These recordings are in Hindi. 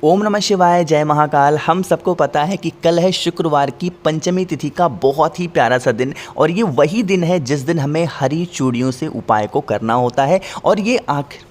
ओम नमः शिवाय, जय महाकाल। हम सबको पता है कि कल है शुक्रवार की पंचमी तिथि का बहुत ही प्यारा सा दिन और ये वही दिन है जिस दिन हमें हरी चूड़ियों से उपाय को करना होता है। और ये आखिर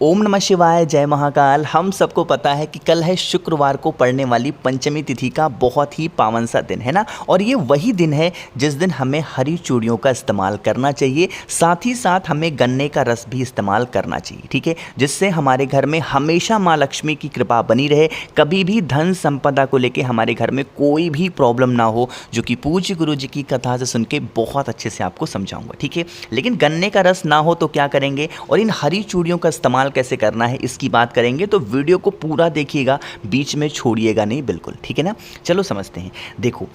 ओम नमः शिवाय, जय महाकाल। हम सबको पता है कि कल है शुक्रवार को पड़ने वाली पंचमी तिथि का बहुत ही पावन सा दिन है ना। और ये वही दिन है जिस दिन हमें हरी चूड़ियों का इस्तेमाल करना चाहिए। साथ ही साथ हमें गन्ने का रस भी इस्तेमाल करना चाहिए, ठीक है, जिससे हमारे घर में हमेशा माँ लक्ष्मी की कृपा बनी रहे। कभी भी धन संपदा को लेके हमारे घर में कोई भी प्रॉब्लम ना हो, जो कि पूज्य गुरु जी की कथा से सुन के बहुत अच्छे से आपको समझाऊंगा, ठीक है। लेकिन गन्ने का रस ना हो तो क्या करेंगे और इन हरी चूड़ियों का इस्तेमाल कैसे करना है इसकी बात करेंगे। तो वीडियो को पूरा देखिएगा, बीच में छोड़िएगा नहीं, बिल्कुल, ठीक है ना। चलो समझते हैं। देखो,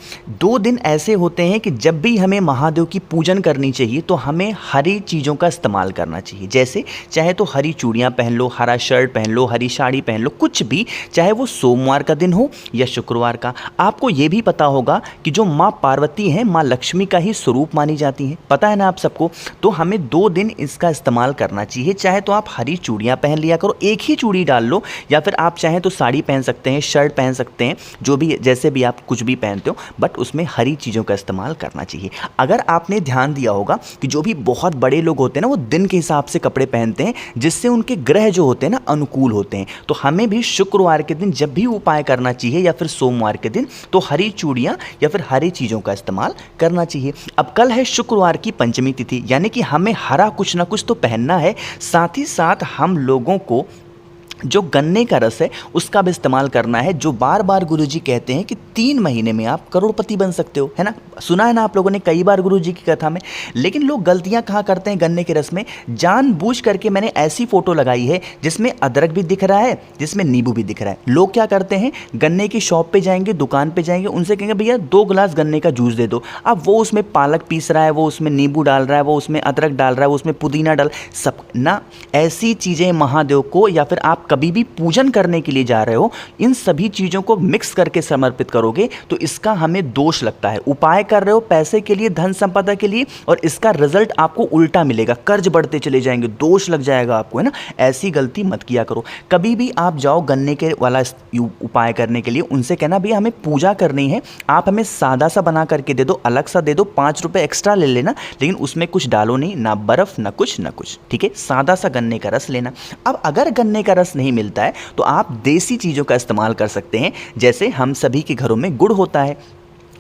2 दिन ऐसे होते हैं कि जब भी हमें महादेव की पूजन करनी चाहिए तो हमें हरी चीज़ों का इस्तेमाल करना चाहिए। जैसे चाहे तो हरी चूड़ियाँ पहन लो, हरा शर्ट पहन लो, हरी साड़ी पहन लो, कुछ भी, चाहे वो सोमवार का दिन हो या शुक्रवार का। आपको ये भी पता होगा कि जो माँ पार्वती हैं, माँ लक्ष्मी का ही स्वरूप मानी जाती हैं, पता है ना आप सबको। तो हमें 2 दिन इसका इस्तेमाल करना चाहिए। चाहे तो आप हरी चूड़ियाँ पहन लिया करो, एक ही चूड़ी डाल लो, या फिर आप चाहें तो साड़ी पहन सकते हैं, शर्ट पहन सकते हैं, जो भी, जैसे भी आप कुछ भी पहनते हो, बट उसमें हरी चीज़ों का इस्तेमाल करना चाहिए। अगर आपने ध्यान दिया होगा कि जो भी बहुत बड़े लोग होते हैं ना, वो दिन के हिसाब से कपड़े पहनते हैं, जिससे उनके ग्रह जो होते हैं ना अनुकूल होते हैं। तो हमें भी शुक्रवार के दिन जब भी उपाय करना चाहिए या फिर सोमवार के दिन, तो हरी चूड़ियाँ या फिर हरी चीज़ों का इस्तेमाल करना चाहिए। अब कल है शुक्रवार की पंचमी तिथि, यानी कि हमें हरा कुछ ना कुछ तो पहनना है। साथ ही साथ हम लोगों को जो गन्ने का रस है उसका भी इस्तेमाल करना है। जो बार बार गुरुजी कहते हैं कि 3 महीने में आप करोड़पति बन सकते हो, है ना। सुना है ना आप लोगों ने कई बार गुरुजी की कथा में। लेकिन लोग गलतियां कहाँ करते हैं गन्ने के रस में। जानबूझ करके मैंने ऐसी फोटो लगाई है जिसमें अदरक भी दिख रहा है, जिसमें नींबू भी दिख रहा है। लोग क्या करते हैं, गन्ने की शॉप पे जाएंगे, दुकान पे जाएंगे, उनसे कहेंगे भैया 2 गिलास गन्ने का जूस दे दो। अब वो उसमें पालक पीस रहा है, वो उसमें नींबू डाल रहा है, वो उसमें अदरक डाल रहा है, वो उसमें पुदीना डाल, सब ना। ऐसी चीज़ें महादेव को, या फिर आप कभी भी पूजन करने के लिए जा रहे हो, इन सभी चीज़ों को मिक्स करके समर्पित करोगे तो इसका हमें दोष लगता है। उपाय कर रहे हो पैसे के लिए, धन संपदा के लिए, और इसका रिजल्ट आपको उल्टा मिलेगा, कर्ज बढ़ते चले जाएंगे, दोष लग जाएगा आपको, है ना। ऐसी गलती मत किया करो। कभी भी आप जाओ गन्ने के वाला उपाय करने के लिए, उनसे कहना भैया हमें पूजा करनी है, आप हमें सादा सा बना करके दे दो, अलग सा दे दो, 5 रुपये एक्स्ट्रा ले लेना, लेकिन उसमें कुछ डालो नहीं, ना बर्फ ना कुछ ना कुछ, ठीक है। सादा सा गन्ने का रस लेना। अब अगर गन्ने का रस नहीं मिलता है तो आप देसी चीज़ों का इस्तेमाल कर सकते हैं। जैसे हम सभी के घरों में गुड़ होता है,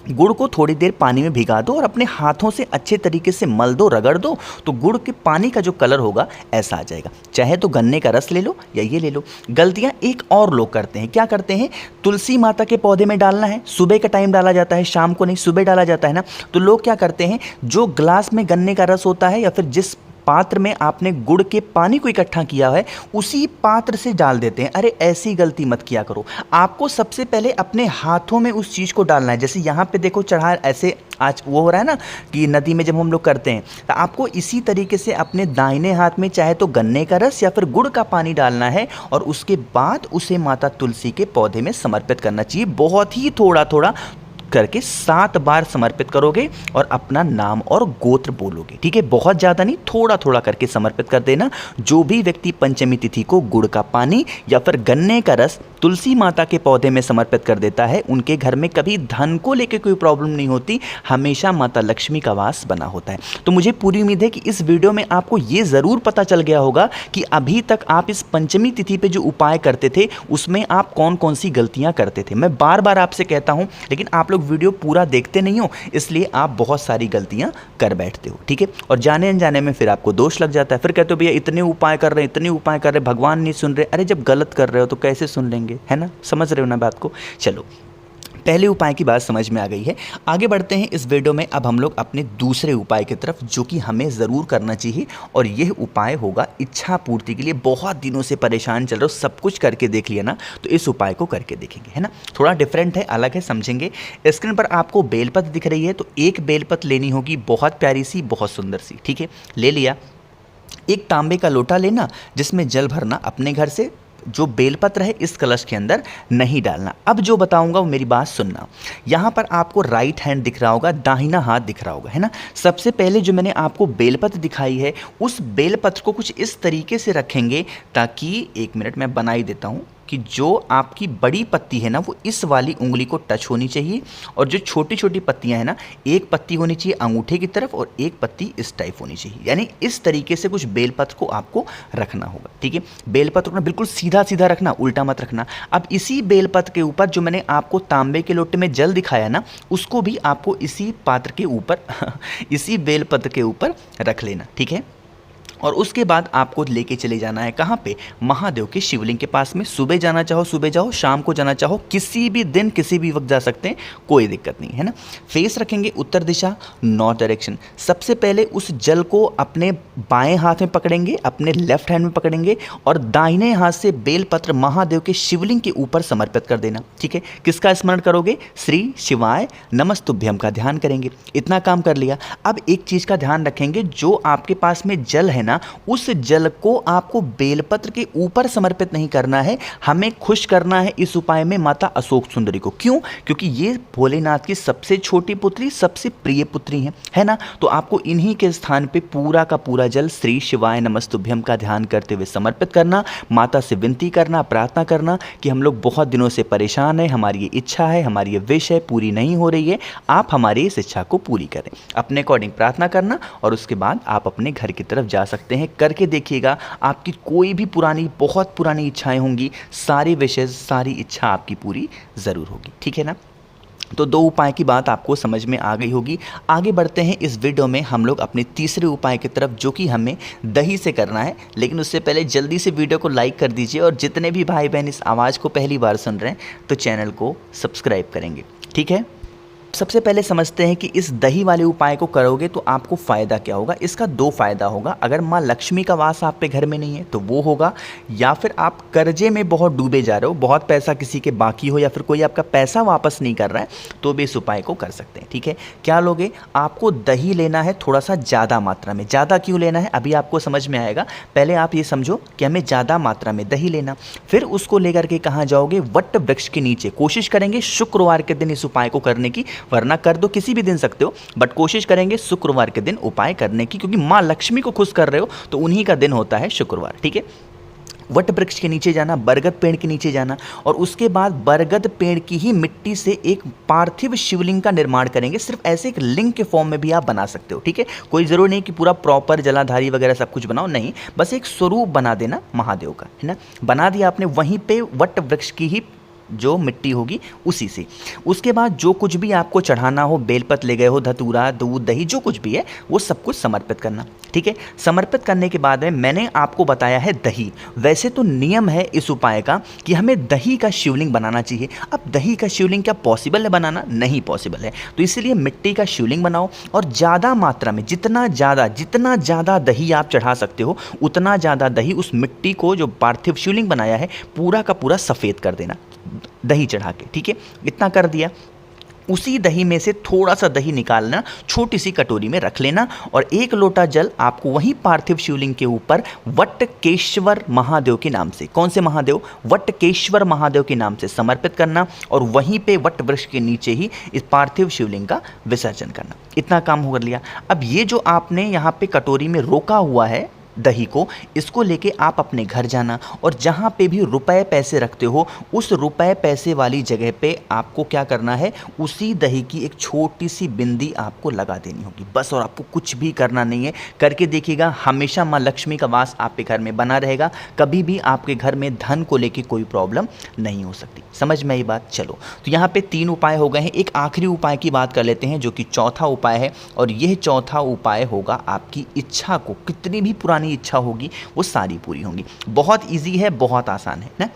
गुड़ को थोड़ी देर पानी में भिगा दो और अपने हाथों से अच्छे तरीके से मल दो, रगड़ दो, तो गुड़ के पानी का जो कलर होगा ऐसा आ जाएगा। चाहे तो गन्ने का रस ले लो या ये ले लो। गलतियां एक और लोग करते हैं, क्या करते हैं, तुलसी माता के पौधे में डालना है, सुबह का टाइम डाला जाता है, शाम को नहीं, सुबह डाला जाता है ना। तो लोग क्या करते हैं, जो ग्लास में गन्ने का रस होता है या फिर जिस पात्र में आपने गुड़ के पानी को इकट्ठा किया है उसी पात्र से डाल देते हैं। अरे ऐसी गलती मत किया करो। आपको सबसे पहले अपने हाथों में उस चीज़ को डालना है। जैसे यहाँ पे देखो चढ़ा, ऐसे आज वो हो रहा है ना कि नदी में जब हम लोग करते हैं, तो आपको इसी तरीके से अपने दाहिने हाथ में चाहे तो गन्ने का रस या फिर गुड़ का पानी डालना है और उसके बाद उसे माता तुलसी के पौधे में समर्पित करना चाहिए। बहुत ही थोड़ा थोड़ा करके 7 बार समर्पित करोगे और अपना नाम और गोत्र बोलोगे, ठीक है। बहुत ज़्यादा नहीं, थोड़ा थोड़ा करके समर्पित कर देना। जो भी व्यक्ति पंचमी तिथि को गुड़ का पानी या फिर गन्ने का रस तुलसी माता के पौधे में समर्पित कर देता है, उनके घर में कभी धन को लेकर कोई प्रॉब्लम नहीं होती, हमेशा माता लक्ष्मी का वास बना होता है। तो मुझे पूरी उम्मीद है कि इस वीडियो में आपको ये ज़रूर पता चल गया होगा कि अभी तक आप इस पंचमी तिथि पे जो उपाय करते थे उसमें आप कौन कौन सी गलतियाँ करते थे। मैं बार बार आपसे कहता हूँ, लेकिन आप लोग वीडियो पूरा देखते नहीं हो, इसलिए आप बहुत सारी गलतियां कर बैठते हो, ठीक है। और जाने अनजाने में फिर आपको दोष लग जाता है। फिर कहते हो भैया इतने उपाय कर रहे हैं, इतने उपाय कर रहे हैं, भगवान नहीं सुन रहे। अरे जब गलत कर रहे हो तो कैसे सुन लेंगे, है ना। समझ रहे हो ना बात को। चलो, पहले उपाय की बात समझ में आ गई है। आगे बढ़ते हैं इस वीडियो में। अब हम लोग अपने दूसरे उपाय की तरफ, जो कि हमें ज़रूर करना चाहिए, और यह उपाय होगा इच्छा पूर्ति के लिए। बहुत दिनों से परेशान चल रहे हो, सब कुछ करके देख लिया ना, तो इस उपाय को करके देखेंगे, है ना। थोड़ा डिफरेंट है, अलग है, समझेंगे। स्क्रीन पर आपको बेलपत्र दिख रही है, तो एक बेलपत्र लेनी होगी, बहुत प्यारी सी, बहुत सुंदर सी, ठीक है। ले लिया। एक तांबे का लोटा लेना जिसमें जल भरना। अपने घर से जो बेलपत्र है इस कलश के अंदर नहीं डालना। अब जो बताऊंगा वो मेरी बात सुनना। यहाँ पर आपको राइट हैंड दिख रहा होगा, दाहिना हाथ दिख रहा होगा, है ना। सबसे पहले जो मैंने आपको बेलपत्र दिखाई है, उस बेलपत्र को कुछ इस तरीके से रखेंगे ताकि, 1 मिनट मैं बना ही देता हूँ, कि जो आपकी बड़ी पत्ती है ना वो इस वाली उंगली को टच होनी चाहिए, और जो छोटी छोटी पत्तियां हैं ना, एक पत्ती होनी चाहिए अंगूठे की तरफ और एक पत्ती इस टाइप होनी चाहिए। यानी इस तरीके से कुछ बेलपत्र को आपको रखना होगा, ठीक है। बेलपत्र को बिल्कुल सीधा सीधा रखना, उल्टा मत रखना। अब इसी बेलपत्र के ऊपर जो मैंने आपको तांबे के लोटे में जल दिखाया ना, उसको भी आपको इसी पात्र के ऊपर इसी बेलपत्र के ऊपर रख लेना, ठीक है। और उसके बाद आपको लेके चले जाना है कहाँ पे, महादेव के शिवलिंग के पास में। सुबह जाना चाहो सुबह जाओ, शाम को जाना चाहो किसी भी दिन किसी भी वक्त जा सकते हैं, कोई दिक्कत नहीं है ना। फेस रखेंगे उत्तर दिशा, नॉर्थ डायरेक्शन। सबसे पहले उस जल को अपने बाएं हाथ में पकड़ेंगे, अपने लेफ्ट हैंड में पकड़ेंगे और दाहिने हाथ से बेलपत्र महादेव के शिवलिंग के ऊपर समर्पित कर देना, ठीक है। किसका स्मरण करोगे, श्री शिवाय नमस्तुभ्यम का ध्यान करेंगे। इतना काम कर लिया। अब एक चीज़ का ध्यान रखेंगे, जो आपके पास में जल है ना, उस जल को आपको बेलपत्र के ऊपर समर्पित नहीं करना है, हमें खुश करना है इस उपाय में माता अशोक सुंदरी को। क्यों? क्योंकि ये भोलेनाथ की सबसे छोटी पुत्री, सबसे प्रिय पुत्री है ना। तो आपको इन्हीं के स्थान पे पूरा का पूरा जल श्री शिवाय नमस्तुभ्यम का ध्यान करते हुए समर्पित करना, माता से विनती करना, प्रार्थना करना कि हम लोग बहुत दिनों से परेशान हैं, हमारी ये इच्छा है, हमारी ये विश है, पूरी नहीं हो रही है, आप हमारी इस इच्छा को पूरी करें। अपने अकॉर्डिंग प्रार्थना करना और उसके बाद आप अपने घर की तरफ जा सकते हैं। करके देखिएगा, आपकी कोई भी पुरानी, बहुत पुरानी इच्छाएं होंगी, सारी विशेष, सारी इच्छा आपकी पूरी ज़रूर होगी, ठीक है ना। तो 2 उपाय की बात आपको समझ में आ गई होगी। आगे बढ़ते हैं इस वीडियो में हम लोग अपने तीसरे उपाय की तरफ, जो कि हमें दही से करना है। लेकिन उससे पहले जल्दी से वीडियो को लाइक कर दीजिए, और जितने भी भाई बहन इस आवाज़ को पहली बार सुन रहे हैं तो चैनल को सब्सक्राइब करेंगे, ठीक है। सबसे पहले समझते हैं कि इस दही वाले उपाय को करोगे तो आपको फ़ायदा क्या होगा। इसका 2 फ़ायदा होगा। अगर माँ लक्ष्मी का वास आप पे घर में नहीं है तो वो होगा, या फिर आप कर्जे में बहुत डूबे जा रहे हो, बहुत पैसा किसी के बाकी हो, या फिर कोई आपका पैसा वापस नहीं कर रहा है, तो भी इस उपाय को कर सकते हैं, ठीक है। क्या लोगे, आपको दही लेना है थोड़ा सा ज़्यादा मात्रा में। ज़्यादा क्यों लेना है अभी आपको समझ में आएगा। पहले आप ये समझो कि हमें ज़्यादा मात्रा में दही लेना, फिर उसको लेकर के कहाँ जाओगे, वट वृक्ष के नीचे। कोशिश करेंगे शुक्रवार के दिन इस उपाय को करने की, वरना कर दो किसी भी दिन सकते हो, बट कोशिश करेंगे शुक्रवार के दिन उपाय करने की, क्योंकि माँ लक्ष्मी को खुश कर रहे हो तो उन्हीं का दिन होता है शुक्रवार, ठीक है। वट वृक्ष के नीचे जाना, बरगद पेड़ के नीचे जाना, और उसके बाद बरगद पेड़ की ही मिट्टी से एक पार्थिव शिवलिंग का निर्माण करेंगे। सिर्फ ऐसे एक लिंग के फॉर्म में भी आप बना सकते हो, ठीक है। कोई ज़रूर नहीं कि पूरा प्रॉपर जलाधारी वगैरह सब कुछ बनाओ, नहीं, बस एक स्वरूप बना देना महादेव का, है ना। बना दिया आपने, वहीं पे वट वृक्ष की ही जो मिट्टी होगी उसी से। उसके बाद जो कुछ भी आपको चढ़ाना हो, बेलपत्र ले गए हो, धतूरा, दूध, दही, जो कुछ भी है वो सब कुछ समर्पित करना, ठीक है। समर्पित करने के बाद में मैंने आपको बताया है दही। वैसे तो नियम है इस उपाय का कि हमें दही का शिवलिंग बनाना चाहिए। अब दही का शिवलिंग क्या पॉसिबल है बनाना? नहीं पॉसिबल है। तो इसलिए मिट्टी का शिवलिंग बनाओ, और ज़्यादा मात्रा में, जितना ज़्यादा दही आप चढ़ा सकते हो, उतना ज़्यादा दही उस मिट्टी को, जो पार्थिव शिवलिंग बनाया है, पूरा का पूरा सफ़ेद कर देना दही चढ़ा के, ठीक है। इतना कर दिया। उसी दही में से थोड़ा सा दही निकालना, छोटी सी कटोरी में रख लेना, और 1 लोटा जल आपको वहीं पार्थिव शिवलिंग के ऊपर वटकेश्वर महादेव के नाम से, कौन से महादेव? वटकेश्वर महादेव के नाम से समर्पित करना, और वहीं पे वट वृक्ष के नीचे ही इस पार्थिव शिवलिंग का विसर्जन करना। इतना काम कर लिया। अब ये जो आपने यहाँ पे कटोरी में रोका हुआ है दही को, इसको लेके आप अपने घर जाना, और जहाँ पे भी रुपए पैसे रखते हो, उस रुपए पैसे वाली जगह पे आपको क्या करना है, उसी दही की एक छोटी सी बिंदी आपको लगा देनी होगी, बस। और आपको कुछ भी करना नहीं है। करके देखिएगा, हमेशा माँ लक्ष्मी का वास आपके घर में बना रहेगा। कभी भी आपके घर में धन को लेके कोई प्रॉब्लम नहीं हो सकती। समझ में आई बात? चलो, तो यहाँ पे 3 उपाय हो गए हैं। एक आखिरी उपाय की बात कर लेते हैं, जो कि चौथा उपाय है, और यह चौथा उपाय होगा आपकी इच्छा को, कितनी भी पुरानी इच्छा होगी वो सारी पूरी होंगी। बहुत इजी है, बहुत आसान है ना।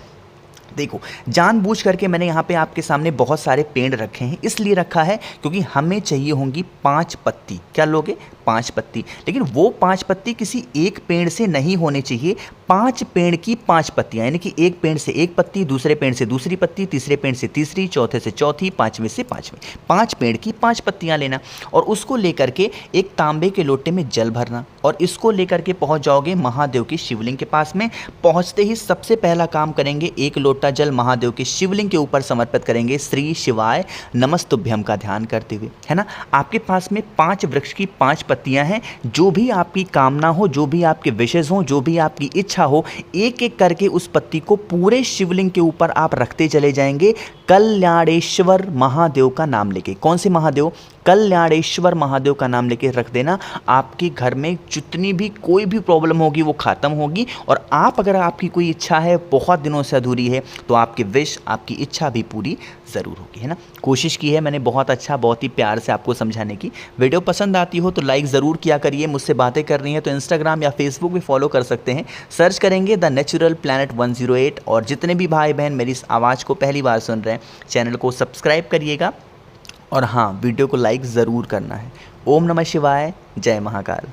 देखो, जानबूझ करके मैंने यहाँ पे आपके सामने बहुत सारे पेड़ रखे हैं। इसलिए रखा है क्योंकि हमें चाहिए होंगी 5 पत्ती। क्या लोगे? 5 पत्ती। लेकिन वो 5 पत्ती किसी एक पेड़ से नहीं होने चाहिए। 5 पेड़ की 5 पत्तियाँ, यानी कि एक पेड़ से एक पत्ती, दूसरे पेड़ से दूसरी पत्ती, तीसरे पेड़ से तीसरी, चौथे से चौथी, 5वें से 5वें। 5 पेड़ की 5 पत्तियाँ लेना, और उसको लेकर के एक तांबे के लोटे में जल भरना, और इसको लेकर के पहुँच जाओगे महादेव की शिवलिंग के पास में। पहुँचते ही सबसे पहला काम करेंगे, 1 लोटा जल महादेव के शिवलिंग के ऊपर समर्पित करेंगे, श्री शिवाय नमस्तुभ्यम का ध्यान करते हुए, है ना। आपके पास में 5 वृक्ष की 5 पत्ती पत्तियां हैं। जो भी आपकी कामना हो, जो भी आपके विशेष हो, जो भी आपकी इच्छा हो, एक एक करके उस पत्ती को पूरे शिवलिंग के ऊपर आप रखते चले जाएंगे, कल्याणेश्वर महादेव का नाम लेके। कौन से महादेव? कल्याणेश्वर महादेव का नाम लेके रख देना। आपके घर में जितनी भी कोई भी प्रॉब्लम होगी वो ख़त्म होगी। और आप, अगर आपकी कोई इच्छा है बहुत दिनों से अधूरी है, तो आपकी विश, आपकी इच्छा भी पूरी ज़रूर होगी, है ना। कोशिश की है मैंने बहुत अच्छा, बहुत ही प्यार से आपको समझाने की। वीडियो पसंद आती हो तो लाइक ज़रूर किया करिए। मुझसे बातें करनी है तो इंस्टाग्राम या फेसबुक भी फॉलो कर सकते हैं, सर्च करेंगे द नेचुरल प्लैनेट 108। और जितने भी भाई बहन मेरी इस आवाज़ को पहली बार सुन रहे हैं, चैनल को सब्सक्राइब करिएगा। और हाँ, वीडियो को लाइक ज़रूर करना है। ओम नमः शिवाय, जय महाकाल।